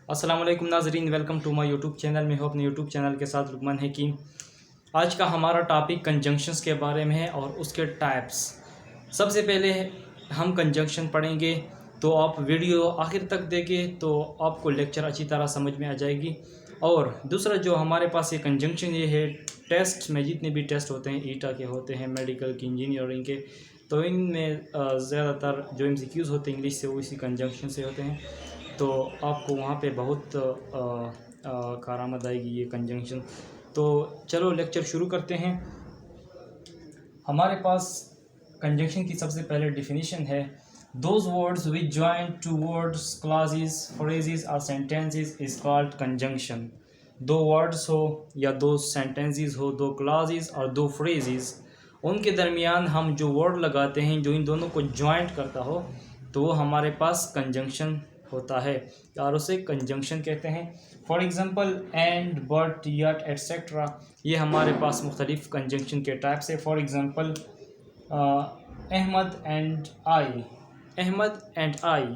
अस्सलाम वालेकुम नाजरीन, welcome to my YouTube channel में हो अपने यूट्यूब चैनल के साथ लुकमान हकीम। आज का हमारा टॉपिक कंजंक्शंस के बारे में है और उसके टाइप्स। सबसे पहले हम कंजंक्शन पढ़ेंगे, तो आप वीडियो आखिर तक देखें तो आपको लेक्चर अच्छी तरह समझ में आ जाएगी। और दूसरा जो हमारे पास ये कंजंक्शन ये है, टेस्ट में जितने भी टेस्ट होते हैं ईटा के होते हैं, मेडिकल की, इंजीनियरिंग के, तो इनमें ज़्यादातर जो MCQs होते हैं इंग्लिश से वो इसी कंजंक्शन से होते हैं। तो आपको वहाँ पे बहुत कारामद आएगी ये कंजंक्शन। तो चलो लेक्चर शुरू करते हैं। हमारे पास कंजंक्शन की सबसे पहले डिफिनीशन है, those words which join two words, clauses, phrases और सेंटेंसेस इज कॉल्ड कंजंक्शन। दो वर्ड्स हो या दो सेंटेंसेस हो, दो क्लॉजेस और दो फ्रेजेस, उनके दरमियान हम जो वर्ड लगाते हैं जो इन दोनों को जॉइंट करता हो, तो वो हमारे पास कंजंक्शन होता है और उसे कंजंक्शन कहते हैं। For example and, but, yet, etcetera, ये हमारे पास मुख्तलिफ कंजंक्शन के टाइप्स है। For example Ahmad and I, Ahmad and I,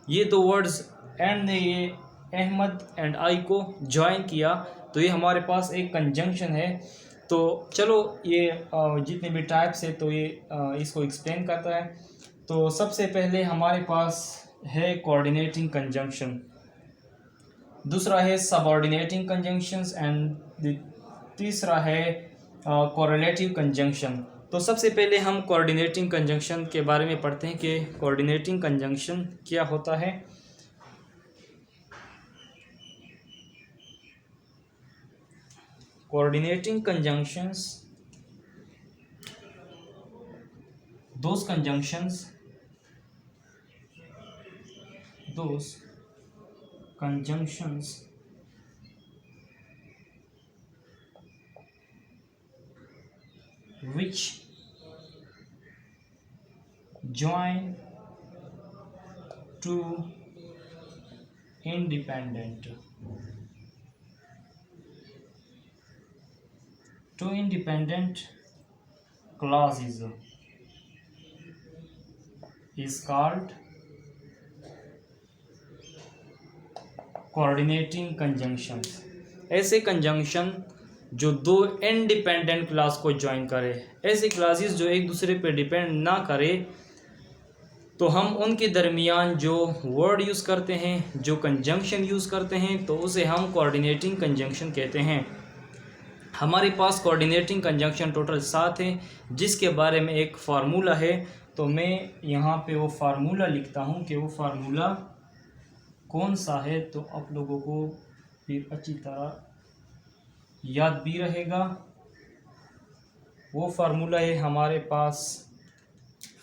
ये दो वर्ड्स एंड ने ये अहमद एंड आई को ज्वाइन किया, तो ये हमारे पास एक कंजंक्शन है। तो चलो ये जितने भी टाइप्स है तो ये इसको एक्सप्लेन करता है। तो सबसे पहले हमारे पास है कोऑर्डिनेटिंग कंजंक्शन, दूसरा है सबऑर्डिनेटिंग कंजंक्शंस एंड तीसरा है कोरिलेटिव कंजंक्शन। तो सबसे पहले हम कोऑर्डिनेटिंग कंजंक्शन के बारे में पढ़ते हैं कि कोऑर्डिनेटिंग कंजंक्शन क्या होता है। Coordinating conjunctions, those conjunctions which join two independent clauses is called coordinating conjunction. ऐसे कंजंक्शन जो दो इंडिपेंडेंट क्लास को ज्वाइन करे, ऐसे क्लासेस जो एक दूसरे पे डिपेंड ना करे, तो हम उनके दरमियान जो वर्ड यूज़ करते हैं, जो कंजंक्शन यूज़ करते हैं, तो उसे हम कोऑर्डिनेटिंग कंजंक्शन कहते हैं। हमारे पास कोऑर्डिनेटिंग कंजंक्शन टोटल 7 हैं, जिसके बारे में एक फार्मूला है। तो मैं यहाँ पे वो फार्मूला लिखता हूँ कि वो फार्मूला कौन सा है, तो आप लोगों को फिर अच्छी तरह याद भी रहेगा। वो फार्मूला है हमारे पास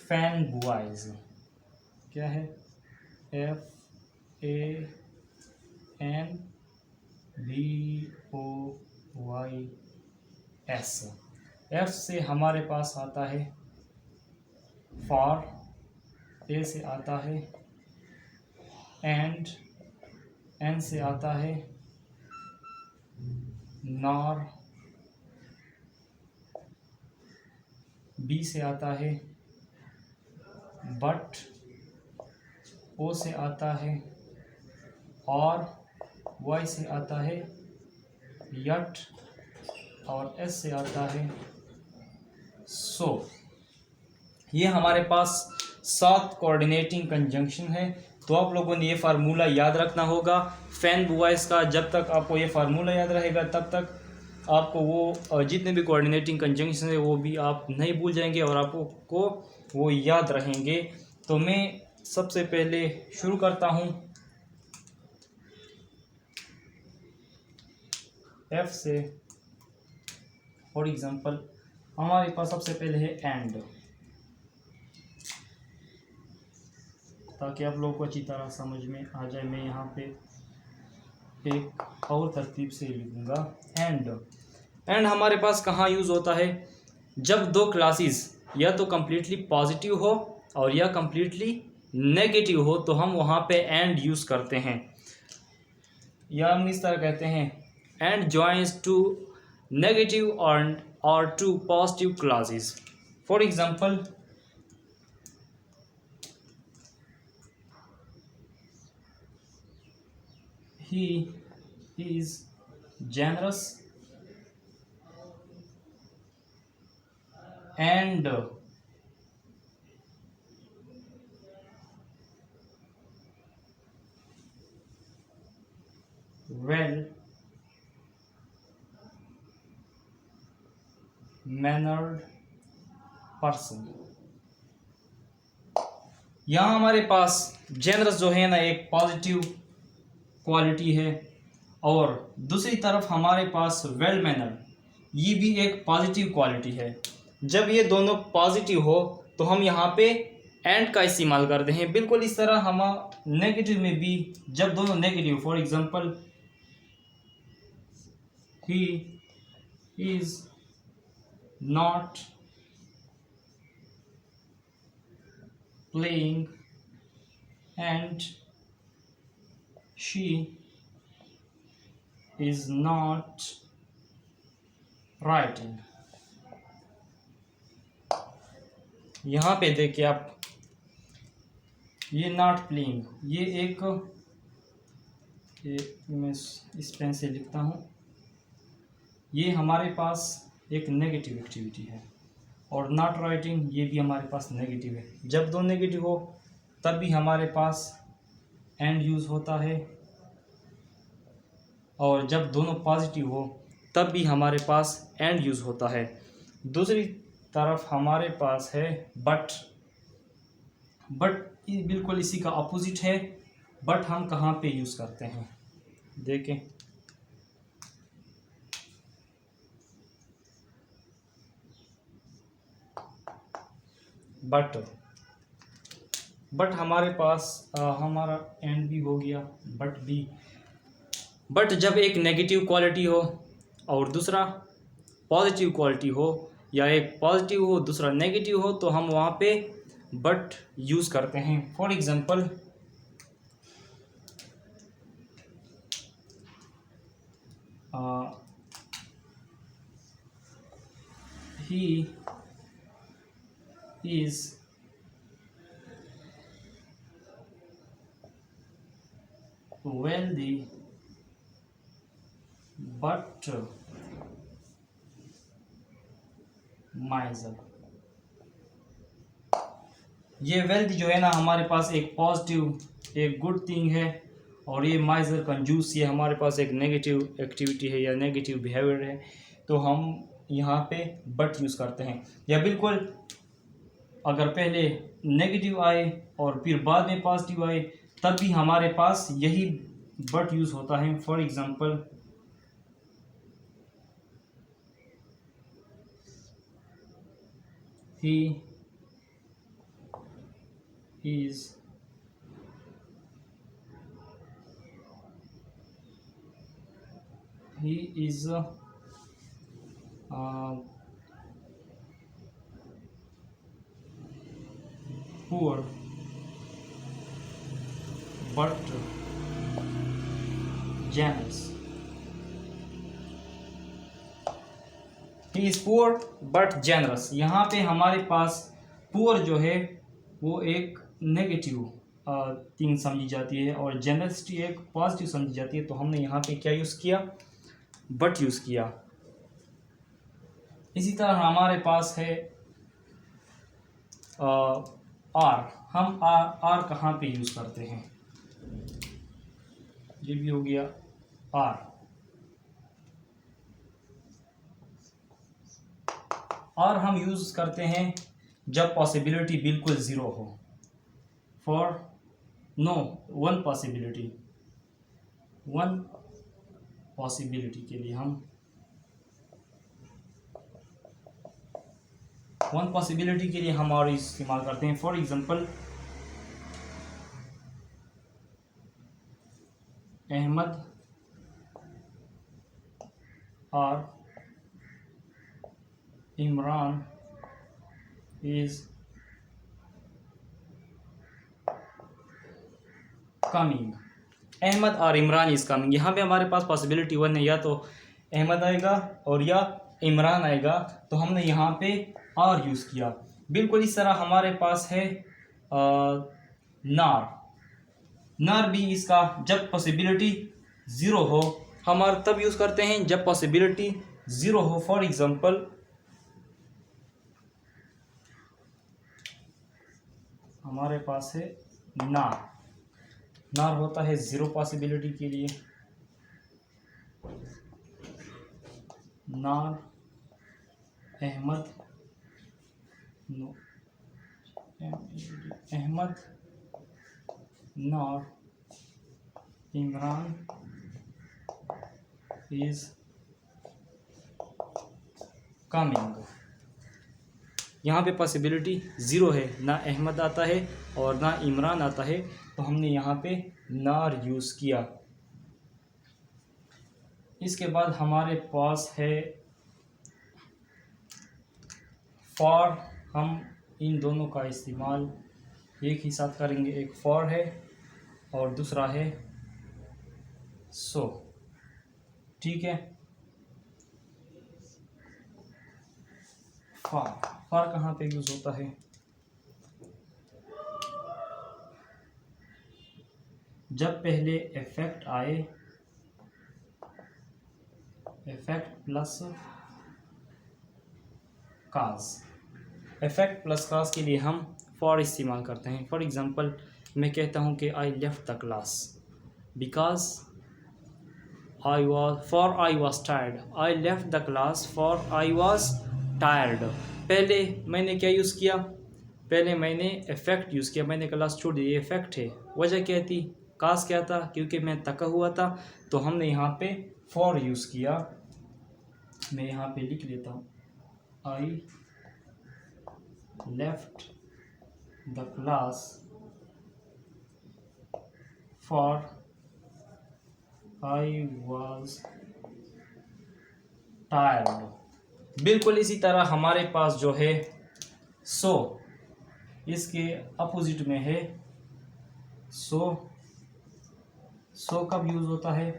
फैन बुआइज, क्या है, FANBOYS। F से हमारे पास आता है फॉर, A से आता है एंड, N से आता है नॉर, B से आता है बट, O से आता है और, Y से आता है यट और S से आता है सो। ये हमारे पास 7 कोऑर्डिनेटिंग कंजंक्शन है। तो आप लोगों ने ये फार्मूला याद रखना होगा फैन बुआइस का। जब तक आपको ये फार्मूला याद रहेगा तब तक आपको वो जितने भी कोऑर्डिनेटिंग कंजंक्शन है वो भी आप नहीं भूल जाएंगे और आपको वो याद रहेंगे। तो मैं सबसे पहले शुरू करता हूँ F से। फॉर एग्जांपल हमारे पास सबसे पहले है एंड, ताकि आप लोगों को अच्छी तरह समझ में आ जाए। मैं यहाँ पे एक और तरतीब से लिखूँगा एंड हमारे पास कहाँ यूज़ होता है, जब दो क्लासेस या तो कम्प्लीटली पॉजिटिव हो और या कम्प्लीटली नेगेटिव हो, तो हम वहाँ पे एंड यूज़ करते हैं। या हम इस तरह कहते हैं, एंड जॉइंस टू नेगेटिव और two positive clauses. For example he is generous and well mannered person। यहाँ हमारे पास जेनरस जो है ना एक पॉजिटिव क्वालिटी है, और दूसरी तरफ हमारे पास वेल मैनर्ड ये भी एक पॉजिटिव क्वालिटी है। जब ये दोनों पॉजिटिव हो तो हम यहाँ पे एंड का इस्तेमाल करते हैं। बिल्कुल इस तरह हम नेगेटिव में भी जब दोनों negative, for example he is not playing and she is not writing। यहाँ पे देखिए आप, ये नॉट प्लेइंग, ये एक मैं इस पेन से लिखता हूँ, ये हमारे पास एक नेगेटिव एक्टिविटी है, और नॉट राइटिंग ये भी हमारे पास नेगेटिव है। जब दो नेगेटिव हो तब भी हमारे पास एंड यूज़ होता है, और जब दोनों पॉजिटिव हो तब भी हमारे पास एंड यूज़ होता है। दूसरी तरफ हमारे पास है बट बिल्कुल इसी का अपोजिट है। बट हम कहाँ पे यूज़ करते हैं देखें, बट हमारे पास हमारा एंड भी हो गया, बट जब एक नेगेटिव क्वालिटी हो और दूसरा पॉजिटिव क्वालिटी हो, या एक पॉजिटिव हो दूसरा नेगेटिव हो, तो हम वहाँ पे बट यूज़ करते हैं। For example he is wealthy but miser। ये वेल्थ जो है ना हमारे पास एक पॉजिटिव, एक गुड थिंग है, और ये माइजर कंजूस ये हमारे पास एक नेगेटिव एक्टिविटी है या नेगेटिव बिहेवियर है। तो हम यहाँ पे बट यूज़ करते हैं। या बिल्कुल अगर पहले नेगेटिव आए और फिर बाद में पॉजिटिव आए तब भी हमारे पास यही बट यूज़ होता है। For example he is poor but generous। He is poor but generous। यहाँ पे हमारे पास पुअर जो है वो एक नेगेटिव थिंग समझी जाती है, और जेनरसिटी एक पॉजिटिव समझी जाती है। तो हमने यहाँ पे क्या यूज़ किया, बट यूज़ किया। इसी तरह हमारे पास है आर। हम आर कहाँ पे यूज़ करते हैं, ये भी हो गया आर। आर हम यूज़ करते हैं जब पॉसिबिलिटी बिल्कुल ज़ीरो हो। फॉर नो वन पॉसिबिलिटी के लिए हम और इस्तेमाल करते हैं। फॉर एग्जांपल अहमद और इमरान इज कमिंग। अहमद और इमरान इज कमिंग, यहाँ पे हमारे पास पॉसिबिलिटी वन है, या तो अहमद आएगा और या इमरान आएगा, तो हमने यहाँ पे और यूज़ किया। बिल्कुल इस तरह हमारे पास है नार भी इसका जब पॉसिबिलिटी ज़ीरो हो, हमारा तब यूज़ करते हैं जब पॉसिबिलिटी ज़ीरो हो। फॉर एग्ज़ाम्पल हमारे पास है नार, नार होता है ज़ीरो पॉसिबिलिटी के लिए। नार अहमद, नो अहमद, नार इमरान इज कमिंग। यहाँ पे पॉसिबिलिटी ज़ीरो है, ना अहमद आता है और ना इमरान आता है, तो हमने यहाँ पे नार यूज़ किया। इसके बाद हमारे पास है फॉर। हम इन दोनों का इस्तेमाल एक ही साथ करेंगे, एक फॉर है और दूसरा है सो, ठीक है। फॉर कहाँ पे यूज़ होता है? जब पहले इफेक्ट आए, इफेक्ट प्लस काज। इफेक्ट प्लस काज के लिए हम फॉर इस्तेमाल करते हैं। फॉर एग्ज़ाम्पल मैं कहता हूँ कि I left the class because I was tired. I left the class for I was tired. पहले मैंने क्या यूज़ किया? पहले मैंने इफेक्ट यूज़ किया, मैंने क्लास छोड़ दी, ये इफेक्ट है। वजह क्या थी? काज क्या था? क्योंकि मैं थका हुआ था, तो हमने यहाँ पे फॉर यूज़ किया। मैं यहाँ पे लिख लेता हूँ, I left the class for I was tired. बिल्कुल इसी तरह हमारे पास जो है सो, इसके अपोजिट में है सो। सो कब यूज़ होता है?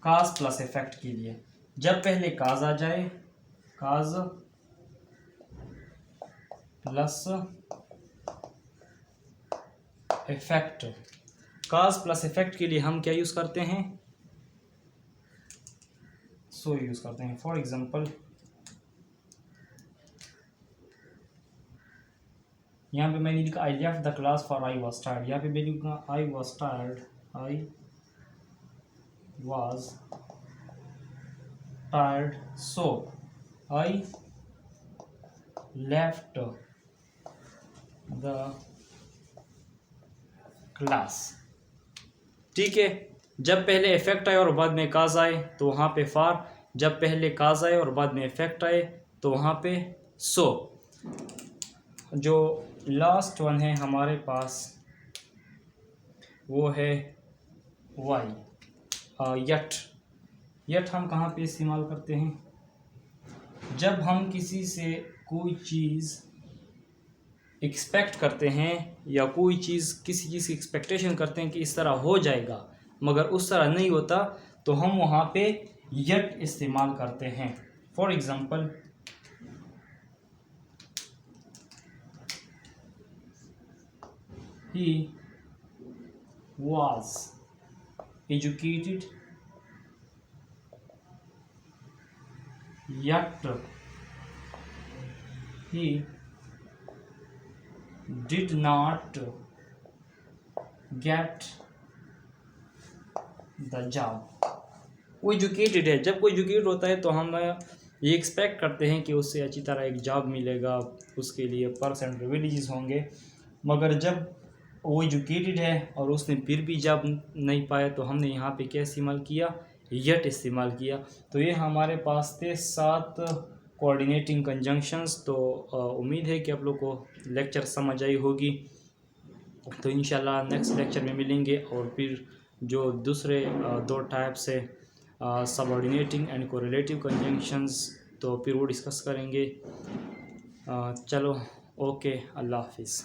काज प्लस इफेक्ट के लिए। जब पहले काज आ जाए, काज प्लस इफेक्ट। काज प्लस इफेक्ट के लिए हम क्या यूज़ करते हैं? सो यूज़ करते हैं। फॉर एग्जांपल यहाँ पे मैंने लिखा I left the class for I was tired. यहाँ पे मैं लिखूँगा I was tired, I was tired so I left the class, ठीक है। जब पहले इफेक्ट आए और बाद में काज आए तो वहाँ पे फॉर, जब पहले काज आए और बाद में इफेक्ट आए तो वहाँ पे सो। जो लास्ट वन है हमारे पास वो है वाई, यट। यट हम कहाँ पे इस्तेमाल करते हैं? जब हम किसी से कोई चीज़ एक्सपेक्ट करते हैं या कोई चीज़, किसी चीज़ की एक्सपेक्टेशन करते हैं कि इस तरह हो जाएगा मगर उस तरह नहीं होता, तो हम वहाँ पे यट इस्तेमाल करते हैं। For example he was educated yet he did not get the job। वो एजुकेटेड है। जब कोई एजुकेटेड होता है तो हम ये एक्सपेक्ट करते हैं कि उससे अच्छी तरह एक जॉब मिलेगा, उसके लिए पर्क्स एंड प्रिविलेजेस होंगे, मगर जब वो एजुकेटेड है और उसने फिर भी जॉब नहीं पाया तो हमने यहाँ पे क्या इस्तेमाल किया? यट इस्तेमाल किया। तो ये हमारे पास थे 7 कोऑर्डिनेटिंग कंजंक्शंस। तो उम्मीद है कि आप लोग को लेक्चर समझ आई होगी। तो इंशाल्लाह नेक्स्ट लेक्चर में मिलेंगे और फिर जो दूसरे 2 टाइप्स है सबऑर्डिनेटिंग एंड कोरिलेटिव कंजंक्शंस, तो फिर वो डिस्कस करेंगे। चलो ओके, अल्लाह हाफिज़।